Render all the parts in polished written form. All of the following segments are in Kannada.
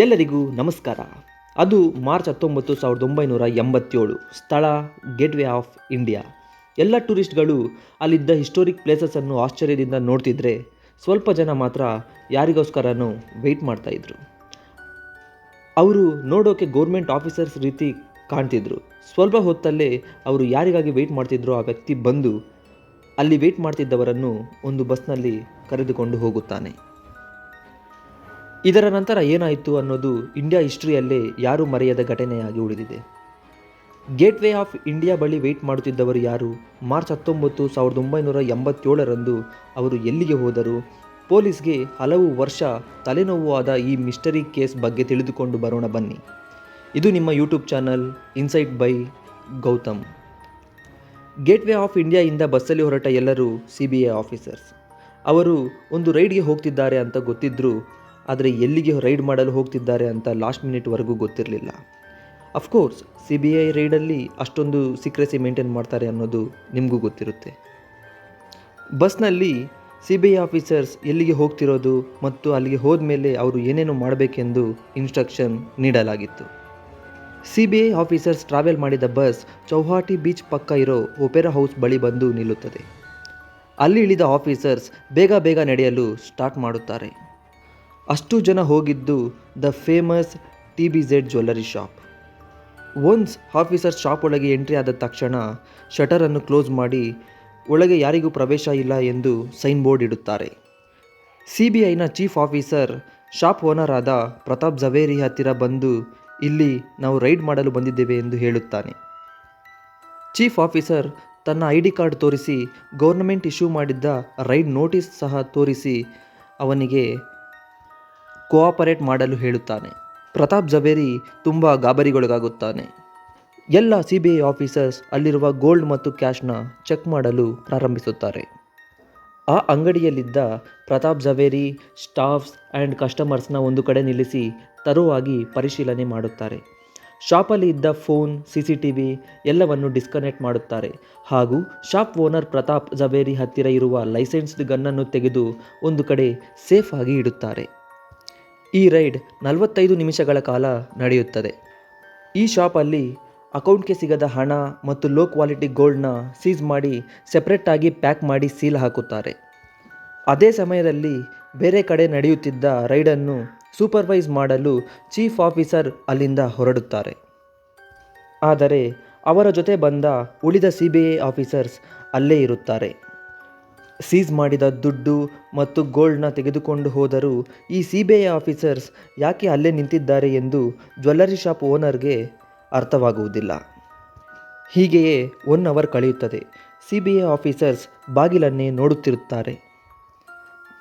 ಎಲ್ಲರಿಗೂ ನಮಸ್ಕಾರ. ಅದು ಮಾರ್ಚ್ 19, 1987. ಸ್ಥಳ ಗೇಟ್ವೇ ಆಫ್ ಇಂಡಿಯಾ. ಎಲ್ಲ ಟೂರಿಸ್ಟ್ಗಳು ಅಲ್ಲಿದ್ದ ಹಿಸ್ಟೋರಿಕ್ ಪ್ಲೇಸಸನ್ನು ಆಶ್ಚರ್ಯದಿಂದ ನೋಡ್ತಿದ್ರೆ, ಸ್ವಲ್ಪ ಜನ ಮಾತ್ರ ಯಾರಿಗೋಸ್ಕರನೂ ವೆಯ್ಟ್ ಮಾಡ್ತಾಯಿದ್ರು. ಅವರು ನೋಡೋಕೆ ಗೌರ್ಮೆಂಟ್ ಆಫೀಸರ್ಸ್ ರೀತಿ ಕಾಣ್ತಿದ್ರು. ಸ್ವಲ್ಪ ಹೊತ್ತಲ್ಲೇ ಅವರು ಯಾರಿಗಾಗಿ ವೆಯ್ಟ್ ಮಾಡ್ತಿದ್ರೋ ಆ ವ್ಯಕ್ತಿ ಬಂದು ಅಲ್ಲಿ ವೆಯ್ಟ್ ಮಾಡ್ತಿದ್ದವರನ್ನು ಒಂದು ಬಸ್ನಲ್ಲಿ ಕರೆದುಕೊಂಡು ಹೋಗುತ್ತಾನೆ. ಇದರ ನಂತರ ಏನಾಯಿತು ಅನ್ನೋದು ಇಂಡಿಯಾ ಹಿಸ್ಟ್ರಿಯಲ್ಲೇ ಯಾರೂ ಮರೆಯದ ಘಟನೆಯಾಗಿ ಉಳಿದಿದೆ. ಗೇಟ್ವೇ ಆಫ್ ಇಂಡಿಯಾ ಬಳಿ ವೆಯ್ಟ್ ಮಾಡುತ್ತಿದ್ದವರು ಯಾರು? ಮಾರ್ಚ್ 19, 1987 ಅವರು ಎಲ್ಲಿಗೆ ಹೋದರು? ಪೊಲೀಸ್ಗೆ ಹಲವು ವರ್ಷ ತಲೆನೋವು ಆದ ಈ ಮಿಸ್ಟರಿ ಕೇಸ್ ಬಗ್ಗೆ ತಿಳಿದುಕೊಂಡು ಬರೋಣ ಬನ್ನಿ. ಇದು ನಿಮ್ಮ YouTube channel Insight by Gautam. Gateway of ಇಂಡಿಯಾಯಿಂದ ಬಸ್ಸಲ್ಲಿ ಹೊರಟ ಎಲ್ಲರೂ CBI ಆಫೀಸರ್ಸ್. ಅವರು ಒಂದು ರೈಡ್ಗೆ ಹೋಗ್ತಿದ್ದಾರೆ ಅಂತ ಗೊತ್ತಿದ್ದರು, ಆದರೆ ಎಲ್ಲಿಗೆ ರೈಡ್ ಮಾಡಲು ಹೋಗ್ತಿದ್ದಾರೆ ಅಂತ ಲಾಸ್ಟ್ ಮಿನಿಟ್ವರೆಗೂ ಗೊತ್ತಿರಲಿಲ್ಲ. ಅಫ್ಕೋರ್ಸ್ CBI ರೈಡಲ್ಲಿ ಅಷ್ಟೊಂದು ಸೀಕ್ರೆಸಿ ಮೇಂಟೈನ್ ಮಾಡ್ತಾರೆ ಅನ್ನೋದು ನಿಮಗೂ ಗೊತ್ತಿರುತ್ತೆ. ಬಸ್ನಲ್ಲಿ CBI ಆಫೀಸರ್ಸ್ ಎಲ್ಲಿಗೆ ಹೋಗ್ತಿರೋದು ಮತ್ತು ಅಲ್ಲಿಗೆ ಹೋದ ಮೇಲೆ ಅವರು ಏನೇನು ಮಾಡಬೇಕೆಂದು ಇನ್ಸ್ಟ್ರಕ್ಷನ್ ನೀಡಲಾಗಿತ್ತು. CBI ಆಫೀಸರ್ಸ್ ಟ್ರಾವೆಲ್ ಮಾಡಿದ ಬಸ್ ಚೌಹಾಟಿ ಬೀಚ್ ಪಕ್ಕ ಇರೋ ಒಪೆರಾ ಹೌಸ್ ಬಳಿ ಬಂದು ನಿಲ್ಲುತ್ತದೆ. ಅಲ್ಲಿ ಇಳಿದ ಆಫೀಸರ್ಸ್ ಬೇಗ ನಡೆಯಲು ಸ್ಟಾರ್ಟ್ ಮಾಡುತ್ತಾರೆ. ಅಷ್ಟು ಜನ ಹೋಗಿದ್ದು the famous TBZ jewellery shop. Once officer shop ಒಳಗೆ ಎಂಟ್ರಿ ಆದ ತಕ್ಷಣ ಶಟರನ್ನು ಕ್ಲೋಸ್ ಮಾಡಿ ಒಳಗೆ ಯಾರಿಗೂ ಪ್ರವೇಶ ಇಲ್ಲ ಎಂದು ಸೈನ್ ಬೋರ್ಡ್ ಇಡುತ್ತಾರೆ. CBIನ ಚೀಫ್ ಆಫೀಸರ್ ಶಾಪ್ ಓನರ್ ಆದ ಪ್ರತಾಪ್ ಝವೇರಿ ಹತ್ತಿರ ಬಂದು, ಇಲ್ಲಿ ನಾವು ರೈಡ್ ಮಾಡಲು ಬಂದಿದ್ದೇವೆ ಎಂದು ಹೇಳುತ್ತಾನೆ. ಚೀಫ್ ಆಫೀಸರ್ ತನ್ನ ID ಕಾರ್ಡ್ ತೋರಿಸಿ ಗೌರ್ನಮೆಂಟ್ ಇಶ್ಯೂ ಮಾಡಿದ್ದ ರೈಡ್ ನೋಟಿಸ್ ಸಹ ತೋರಿಸಿ ಅವನಿಗೆ ಕೋಆಪರೇಟ್ ಮಾಡಲು ಹೇಳುತ್ತಾನೆ. ಪ್ರತಾಪ್ ಝವೇರಿ ತುಂಬ ಗಾಬರಿಗೊಳಗಾಗುತ್ತಾನೆ. ಎಲ್ಲ CBI ಆಫೀಸರ್ಸ್ ಅಲ್ಲಿರುವ ಗೋಲ್ಡ್ ಮತ್ತು ಕ್ಯಾಶ್ನ ಚೆಕ್ ಮಾಡಲು ಪ್ರಾರಂಭಿಸುತ್ತಾರೆ. ಆ ಅಂಗಡಿಯಲ್ಲಿದ್ದ ಪ್ರತಾಪ್ ಝವೇರಿ ಸ್ಟಾಫ್ಸ್ ಆ್ಯಂಡ್ ಕಸ್ಟಮರ್ಸ್ನ ಒಂದು ಕಡೆ ನಿಲ್ಲಿಸಿ ತರುವಾಗಿ ಪರಿಶೀಲನೆ ಮಾಡುತ್ತಾರೆ. ಶಾಪಲ್ಲಿ ಇದ್ದ ಫೋನ್, CCTV ಎಲ್ಲವನ್ನು ಡಿಸ್ಕನೆಕ್ಟ್ ಮಾಡುತ್ತಾರೆ ಹಾಗೂ ಶಾಪ್ ಓನರ್ ಪ್ರತಾಪ್ ಝವೇರಿ ಹತ್ತಿರ ಇರುವ ಲೈಸೆನ್ಸ್ಡ್ ಗನ್ನನ್ನು ತೆಗೆದು ಒಂದು ಕಡೆ ಸೇಫ್ ಆಗಿ ಇಡುತ್ತಾರೆ. ಈ ರೈಡ್ 45 ನಿಮಿಷಗಳ ಕಾಲ ನಡೆಯುತ್ತದೆ. ಈ ಶಾಪಲ್ಲಿ ಅಕೌಂಟ್ಗೆ ಸಿಗದ ಹಣ ಮತ್ತು ಲೋ ಕ್ವಾಲಿಟಿ ಗೋಲ್ಡ್ನ ಸೀಸ್ ಮಾಡಿ ಸೆಪ್ರೇಟಾಗಿ ಪ್ಯಾಕ್ ಮಾಡಿ ಸೀಲ್ ಹಾಕುತ್ತಾರೆ. ಅದೇ ಸಮಯದಲ್ಲಿ ಬೇರೆ ಕಡೆ ನಡೆಯುತ್ತಿದ್ದ ರೈಡನ್ನು ಸೂಪರ್ವೈಸ್ ಮಾಡಲು ಚೀಫ್ ಆಫೀಸರ್ ಅಲ್ಲಿಂದ ಹೊರಡುತ್ತಾರೆ. ಆದರೆ ಅವರ ಜೊತೆ ಬಂದ ಉಳಿದ CBI ಆಫೀಸರ್ಸ್ ಅಲ್ಲೇ ಇರುತ್ತಾರೆ. ಸೀಸ್ ಮಾಡಿದ ದುಡ್ಡು ಮತ್ತು ಗೋಲ್ಡ್ನ ತೆಗೆದುಕೊಂಡು ಹೋದರೂ ಈ CBI ಆಫೀಸರ್ಸ್ ಯಾಕೆ ಅಲ್ಲೇ ನಿಂತಿದ್ದಾರೆ ಎಂದು ಜ್ಯುವೆಲ್ಲರಿ ಶಾಪ್ ಓನರ್ಗೆ ಅರ್ಥವಾಗುವುದಿಲ್ಲ. ಹೀಗೆಯೇ 1 ಅವರ್ ಕಳೆಯುತ್ತದೆ. CBI ಆಫೀಸರ್ಸ್ ಬಾಗಿಲನ್ನೇ ನೋಡುತ್ತಿರುತ್ತಾರೆ.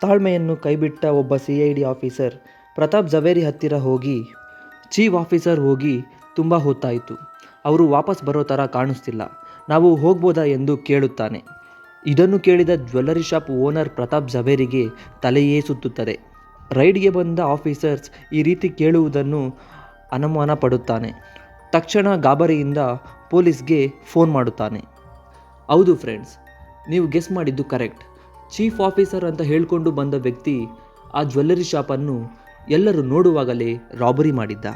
ತಾಳ್ಮೆಯನ್ನು ಕೈಬಿಟ್ಟ ಒಬ್ಬ CID ಆಫೀಸರ್ ಪ್ರತಾಪ್ ಝವೇರಿ ಹತ್ತಿರ ಹೋಗಿ, ಚೀಫ್ ಆಫೀಸರ್ ಹೋಗಿ ತುಂಬ ಹೊತ್ತಾಯಿತು, ಅವರು ವಾಪಸ್ ಬರೋ ಥರ ಕಾಣಿಸ್ತಿಲ್ಲ, ನಾವು ಹೋಗ್ಬೋದಾ ಎಂದು ಕೇಳುತ್ತಾನೆ. ಇದನ್ನು ಕೇಳಿದ ಜ್ಯುವೆಲ್ಲರಿ ಶಾಪ್ ಓನರ್ ಪ್ರತಾಪ್ ಝವೇರಿಗೆ ತಲೆಯೇ ಸುತ್ತುತ್ತದೆ. ರೈಡ್ಗೆ ಬಂದ ಆಫೀಸರ್ಸ್ ಈ ರೀತಿ ಕೇಳುವುದನ್ನು ಅನುಮಾನ ಪಡುತ್ತಾನೆ. ತಕ್ಷಣ ಗಾಬರಿಯಿಂದ ಪೊಲೀಸ್ಗೆ ಫೋನ್ ಮಾಡುತ್ತಾನೆ. ಹೌದು ಫ್ರೆಂಡ್ಸ್, ನೀವು ಗೆಸ್ ಮಾಡಿದ್ದು ಕರೆಕ್ಟ್. ಚೀಫ್ ಆಫೀಸರ್ ಅಂತ ಹೇಳಿಕೊಂಡು ಬಂದ ವ್ಯಕ್ತಿ ಆ ಜ್ಯುವೆಲ್ಲರಿ ಶಾಪನ್ನು ಎಲ್ಲರೂ ನೋಡುವಾಗಲೇ ರಾಬರಿ ಮಾಡಿದ್ದ.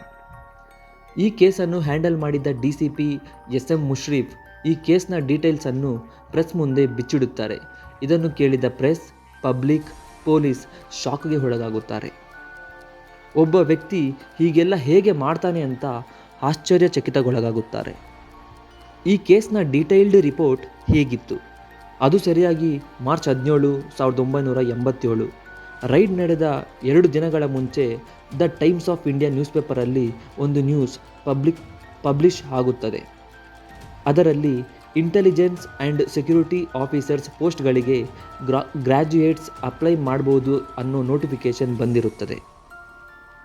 ಈ ಕೇಸನ್ನು ಹ್ಯಾಂಡಲ್ ಮಾಡಿದ್ದ DCP SM ಮುಷ್ರೀಫ್ ಈ ಕೇಸ್ನ ಡೀಟೇಲ್ಸನ್ನು ಪ್ರೆಸ್ ಮುಂದೆ ಬಿಚ್ಚಿಡುತ್ತಾರೆ. ಇದನ್ನು ಕೇಳಿದ ಪ್ರೆಸ್, ಪಬ್ಲಿಕ್, ಪೊಲೀಸ್ ಶಾಕ್ಗೆ ಒಳಗಾಗುತ್ತಾರೆ. ಒಬ್ಬ ವ್ಯಕ್ತಿ ಹೀಗೆಲ್ಲ ಹೇಗೆ ಮಾಡ್ತಾನೆ ಅಂತ ಆಶ್ಚರ್ಯಚಕಿತಗೊಳಗಾಗುತ್ತಾರೆ. ಈ ಕೇಸ್ನ ಡೀಟೇಲ್ಡ್ ರಿಪೋರ್ಟ್ ಹೇಗಿತ್ತು? ಅದು ಸರಿಯಾಗಿ ಮಾರ್ಚ್ 17, 1987 ರೈಡ್ ನಡೆದ 2 ದಿನಗಳ ಮುಂಚೆ the Times of India news ಪೇಪರಲ್ಲಿ ಒಂದು ನ್ಯೂಸ್ ಪಬ್ಲಿಷ್ ಆಗುತ್ತದೆ. ಅದರಲ್ಲಿ ಇಂಟೆಲಿಜೆನ್ಸ್ ಆ್ಯಂಡ್ ಸೆಕ್ಯೂರಿಟಿ ಆಫೀಸರ್ಸ್ ಪೋಸ್ಟ್ಗಳಿಗೆ ಗ್ರ್ಯಾಜುಯೇಟ್ಸ್ ಅಪ್ಲೈ ಮಾಡ್ಬೋದು ಅನ್ನೋ ನೋಟಿಫಿಕೇಷನ್ ಬಂದಿರುತ್ತದೆ.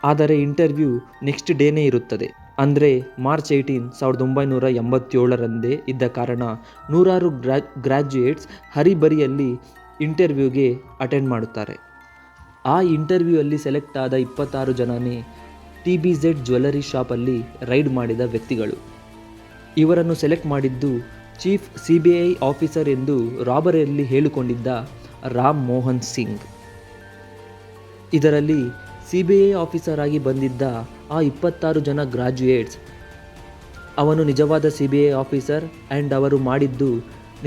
ಆದರೆ ಇಂಟರ್ವ್ಯೂ ನೆಕ್ಸ್ಟ್ ಡೇನೇ ಇರುತ್ತದೆ. ಅಂದರೆ ಮಾರ್ಚ್ 18, 1987 ಇದ್ದ ಕಾರಣ ನೂರಾರು ಗ್ರ್ಯಾಜುಯೇಟ್ಸ್ ಹರಿಬರಿಯಲ್ಲಿ ಇಂಟರ್ವ್ಯೂಗೆ ಅಟೆಂಡ್ ಮಾಡುತ್ತಾರೆ. ಆ ಇಂಟರ್ವ್ಯೂಯಲ್ಲಿ ಸೆಲೆಕ್ಟ್ ಆದ 26 ಜನನೇ TBZ ಜ್ಯುವೆಲ್ಲರಿ ಶಾಪಲ್ಲಿ ರೈಡ್ ಮಾಡಿದ ವ್ಯಕ್ತಿಗಳು. ಇವರನ್ನು ಸೆಲೆಕ್ಟ್ ಮಾಡಿದ್ದು ಚೀಫ್ CBI ಆಫೀಸರ್ ಎಂದು ರಾಬರಿಯಲ್ಲಿ ಹೇಳಿಕೊಂಡಿದ್ದ ರಾಮ್ ಮೋಹನ್ ಸಿಂಗ್. ಇದರಲ್ಲಿ CBI ಆಫೀಸರ್ ಆಗಿ ಬಂದಿದ್ದ ಆ 26 ಜನ ಗ್ರಾಜ್ಯುಯೇಟ್ಸ್ ಅವನು ನಿಜವಾದ CBI ಆಫೀಸರ್ ಆ್ಯಂಡ್ ಅವರು ಮಾಡಿದ್ದು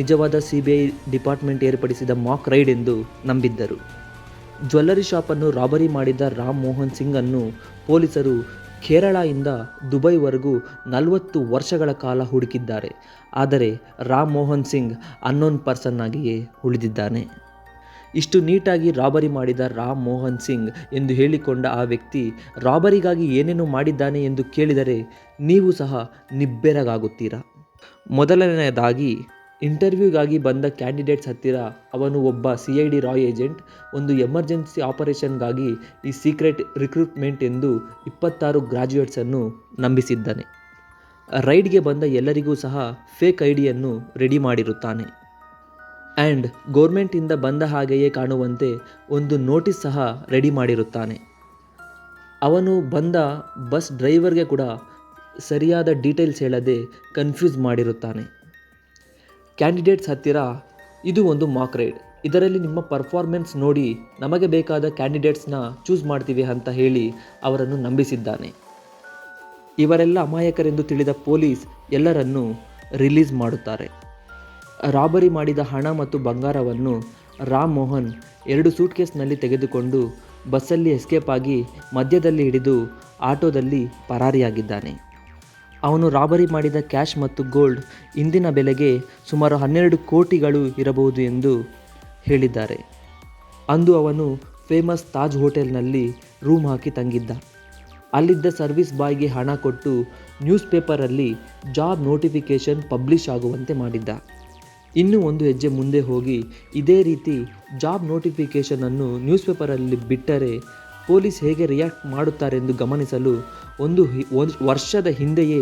ನಿಜವಾದ CBI ಡಿಪಾರ್ಟ್ಮೆಂಟ್ ಏರ್ಪಡಿಸಿದ ಮಾಕ್ ರೈಡ್ ಎಂದು ನಂಬಿದ್ದರು. ಜ್ಯುವೆಲ್ಲರಿ ಶಾಪನ್ನು ರಾಬರಿ ಮಾಡಿದ ರಾಮ್ ಮೋಹನ್ ಸಿಂಗ್ ಅನ್ನು ಪೊಲೀಸರು ಕೇರಳದಿಂದ ದುಬೈವರೆಗೂ 40 ವರ್ಷಗಳ ಕಾಲ ಹುಡುಕಿದ್ದಾರೆ. ಆದರೆ ರಾಮ್ ಮೋಹನ್ ಸಿಂಗ್ ಅನ್ನೋನ್ ಪರ್ಸನ್ ಆಗಿಯೇ ಉಳಿದಿದ್ದಾನೆ. ಇಷ್ಟು ನೀಟಾಗಿ ರಾಬರಿ ಮಾಡಿದ ರಾಮ್ ಮೋಹನ್ ಸಿಂಗ್ ಎಂದು ಹೇಳಿಕೊಂಡ ಆ ವ್ಯಕ್ತಿ ರಾಬರಿಗಾಗಿ ಏನೇನು ಮಾಡಿದ್ದಾನೆ ಎಂದು ಕೇಳಿದರೆ ನೀವು ಸಹ ನಿಬ್ಬೆರಗಾಗುತ್ತೀರಾ. ಮೊದಲನೆಯದಾಗಿ ಇಂಟರ್ವ್ಯೂಗಾಗಿ ಬಂದ ಕ್ಯಾಂಡಿಡೇಟ್ಸ್ ಹತ್ತಿರ ಅವನು ಒಬ್ಬ CID ರಾ ಏಜೆಂಟ್ ಒಂದು ಎಮರ್ಜೆನ್ಸಿ ಆಪರೇಷನ್ಗಾಗಿ ಈ ಸೀಕ್ರೆಟ್ ರಿಕ್ರೂಟ್ಮೆಂಟ್ ಎಂದು 26 ಗ್ರಾಜ್ಯುಯೇಟ್ಸನ್ನು ನಂಬಿಸಿದ್ದಾನೆ. ರೈಡ್ಗೆ ಬಂದ ಎಲ್ಲರಿಗೂ ಸಹ ಫೇಕ್ ಐಡಿಯನ್ನು ರೆಡಿ ಮಾಡಿರುತ್ತಾನೆ. ಆ್ಯಂಡ್ ಗೌರ್ಮೆಂಟಿಂದ ಬಂದ ಹಾಗೆಯೇ ಕಾಣುವಂತೆ ಒಂದು ನೋಟಿಸ್ ಸಹ ರೆಡಿ ಮಾಡಿರುತ್ತಾನೆ. ಅವನು ಬಂದ ಬಸ್ ಡ್ರೈವರ್ಗೆ ಕೂಡ ಸರಿಯಾದ ಡೀಟೇಲ್ಸ್ ಹೇಳದೆ ಕನ್ಫ್ಯೂಸ್ ಮಾಡಿರುತ್ತಾನೆ. ಕ್ಯಾಂಡಿಡೇಟ್ಸ್ ಹತ್ತಿರ ಇದು ಒಂದು ಮಾಕ್ ರೈಡ್, ಇದರಲ್ಲಿ ನಿಮ್ಮ ಪರ್ಫಾರ್ಮೆನ್ಸ್ ನೋಡಿ ನಮಗೆ ಬೇಕಾದ ಕ್ಯಾಂಡಿಡೇಟ್ಸ್ನ ಚೂಸ್ ಮಾಡ್ತೀವಿ ಅಂತ ಹೇಳಿ ಅವರನ್ನು ನಂಬಿಸಿದ್ದಾನೆ. ಇವರೆಲ್ಲ ಅಮಾಯಕರೆಂದು ತಿಳಿದ ಪೊಲೀಸ್ ಎಲ್ಲರನ್ನೂ ರಿಲೀಸ್ ಮಾಡುತ್ತಾರೆ. ರಾಬರಿ ಮಾಡಿದ ಹಣ ಮತ್ತು ಬಂಗಾರವನ್ನು ರಾಮ್ ಮೋಹನ್ 2 ಸೂಟ್ಕೇಸ್ನಲ್ಲಿ ತೆಗೆದುಕೊಂಡು ಬಸ್ಸಲ್ಲಿ ಎಸ್ಕೇಪ್ ಆಗಿ ಮಧ್ಯದಲ್ಲಿ ಹಿಡಿದು ಆಟೋದಲ್ಲಿ ಪರಾರಿಯಾಗಿದ್ದಾನೆ. ಅವನು ರಾಬರಿ ಮಾಡಿದ ಕ್ಯಾಶ್ ಮತ್ತು ಗೋಲ್ಡ್ ಇಂದಿನ ಬೆಲೆಗೆ ಸುಮಾರು 12 ಕೋಟಿಗಳು ಇರಬಹುದು ಎಂದು ಹೇಳಿದ್ದಾರೆ. ಅಂದು ಅವನು ಫೇಮಸ್ ತಾಜ್ ಹೋಟೆಲ್ನಲ್ಲಿ ರೂಮ್ ಹಾಕಿ ತಂಗಿದ್ದ. ಅಲ್ಲಿದ್ದ ಸರ್ವಿಸ್ ಬಾಯ್ಗೆ ಹಣ ಕೊಟ್ಟು ನ್ಯೂಸ್ ಪೇಪರಲ್ಲಿ ಜಾಬ್ ನೋಟಿಫಿಕೇಷನ್ ಪಬ್ಲಿಷ್ ಆಗುವಂತೆ ಮಾಡಿದ್ದ. ಇನ್ನೂ ಒಂದು ಹೆಜ್ಜೆ ಮುಂದೆ ಹೋಗಿ ಇದೇ ರೀತಿ ಜಾಬ್ ನೋಟಿಫಿಕೇಷನನ್ನು ನ್ಯೂಸ್ ಪೇಪರಲ್ಲಿ ಬಿಟ್ಟರೆ ಪೊಲೀಸ್ ಹೇಗೆ ರಿಯಾಕ್ಟ್ ಮಾಡುತ್ತಾರೆಂದು ಗಮನಿಸಲು ಒಂದು ವರ್ಷದ ಹಿಂದೆಯೇ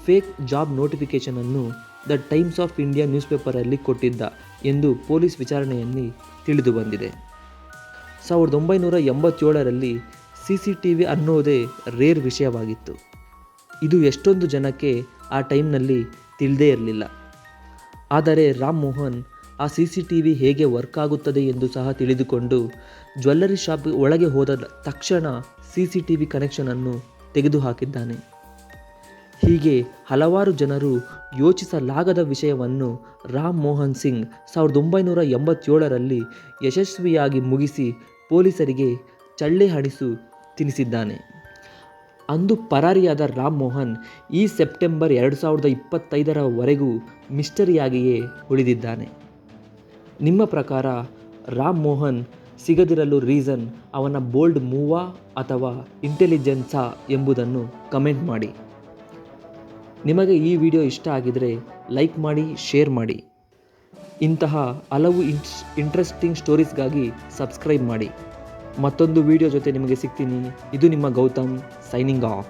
ಫೇಕ್ ಜಾಬ್ ನೋಟಿಫಿಕೇಷನನ್ನು the Times of India news ಪೇಪರಲ್ಲಿ ಕೊಟ್ಟಿದ್ದ ಎಂದು ಪೊಲೀಸ್ ವಿಚಾರಣೆಯಲ್ಲಿ ತಿಳಿದು ಬಂದಿದೆ. 1987ರಲ್ಲಿ CCTV ಅನ್ನೋದೇ ರೇರ್ ವಿಷಯವಾಗಿತ್ತು. ಇದು ಎಷ್ಟೊಂದು ಜನಕ್ಕೆ ಆ ಟೈಮ್ನಲ್ಲಿ ತಿಳಿದೇ ಇರಲಿಲ್ಲ. ಆದರೆ ರಾಮ್ ಮೋಹನ್ ಆ CCTV ಹೇಗೆ ವರ್ಕ್ ಆಗುತ್ತದೆ ಎಂದು ಸಹ ತಿಳಿದುಕೊಂಡು ಜ್ಯುವೆಲ್ಲರಿ ಶಾಪ್ ಒಳಗೆ ಹೋದ ತಕ್ಷಣ CCTV ಕನೆಕ್ಷನನ್ನು ತೆಗೆದುಹಾಕಿದ್ದಾನೆ. ಹೀಗೆ ಹಲವಾರು ಜನರು ಯೋಚಿಸಲಾಗದ ವಿಷಯವನ್ನು ರಾಮ್ ಮೋಹನ್ ಸಿಂಗ್ 1987ರಲ್ಲಿ ಯಶಸ್ವಿಯಾಗಿ ಮುಗಿಸಿ ಪೊಲೀಸರಿಗೆ ಚಳ್ಳೆ ಹಣಿಸು ತಿನ್ನಿಸಿದ್ದಾನೆ. ಅಂದು ಪರಾರಿಯಾದ ರಾಮ್ ಮೋಹನ್ ಈ ಸೆಪ್ಟೆಂಬರ್ 2025ರವರೆಗೂ ಮಿಸ್ಟರಿಯಾಗಿಯೇ ಉಳಿದಿದ್ದಾನೆ. ನಿಮ್ಮ ಪ್ರಕಾರ ರಾಮ್ ಮೋಹನ್ ಸಿಗದಿರಲು ರೀಸನ್ ಅವನ ಬೋಲ್ಡ್ ಮೂವಾ ಅಥವಾ ಇಂಟೆಲಿಜೆನ್ಸಾ ಎಂಬುದನ್ನು ಕಮೆಂಟ್ ಮಾಡಿ. ನಿಮಗೆ ಈ ವಿಡಿಯೋ ಇಷ್ಟ ಆಗಿದರೆ ಲೈಕ್ ಮಾಡಿ, ಶೇರ್ ಮಾಡಿ. ಇಂತಹ ಹಲವು ಇಂಟ್ರೆಸ್ಟಿಂಗ್ ಸ್ಟೋರೀಸ್ಗಾಗಿ ಸಬ್ಸ್ಕ್ರೈಬ್ ಮಾಡಿ. ಮತ್ತೊಂದು ವಿಡಿಯೋ ಜೊತೆ ನಿಮಗೆ ಸಿಗ್ತೀನಿ. ಇದು ನಿಮ್ಮ ಗೌತಮ್ ಸೈನಿಂಗ್ ಆಫ್.